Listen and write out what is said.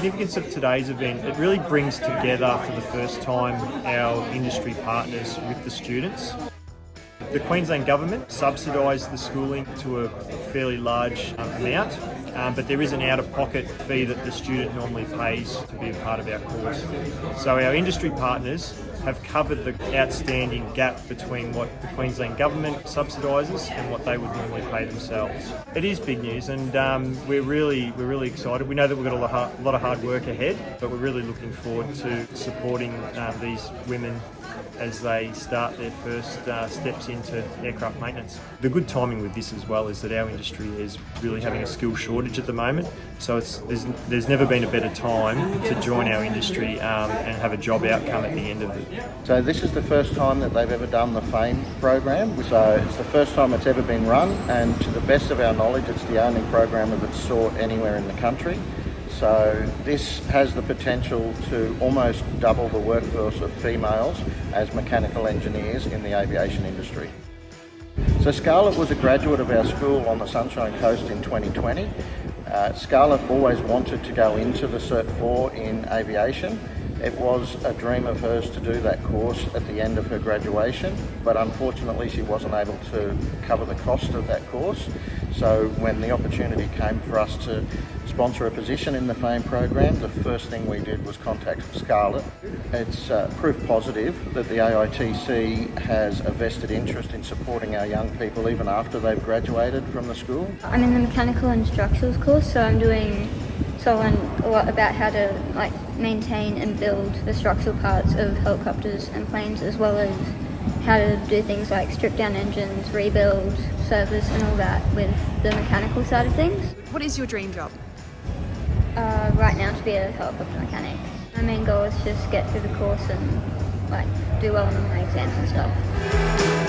significance of today's event, it really brings together for the first time our industry partners with the students. The Queensland Government subsidised the schooling to a fairly large amount, but there is an out-of-pocket fee that the student normally pays to be a part of our course. So our industry partners have covered the outstanding gap between what the Queensland Government subsidises and what they would normally pay themselves. It is big news, and we're really excited. We know that we've got a lot of hard work ahead, but we're really looking forward to supporting these women as they start their first steps into aircraft maintenance. The good timing with this as well is that our industry is really having a skill shortage at the moment, so there's never been a better time to join our industry and have a job outcome at the end of it. So this is the first time that they've ever done the FAME program, so it's the first time it's ever been run, and to the best of our knowledge it's the only program of its sort anywhere in the country. So this has the potential to almost double the workforce of females as mechanical engineers in the aviation industry. So Scarlett was a graduate of our school on the Sunshine Coast in 2020. Scarlett always wanted to go into the Cert 4 in aviation. It was a dream of hers to do that course at the end of her graduation, but unfortunately she wasn't able to cover the cost of that course. So when the opportunity came for us to sponsor a position in the FAME program, the first thing we did was contact Scarlett. It's proof positive that the AITC has a vested interest in supporting our young people even after they've graduated from the school. I'm in the mechanical and structurals course, so I learn a lot about how to maintain and build the structural parts of helicopters and planes, as well as how to do things like strip down engines, rebuild, service and all that with the mechanical side of things. What is your dream job? Right now to be a helicopter mechanic. My main goal is just get through the course and do well on my exams and stuff.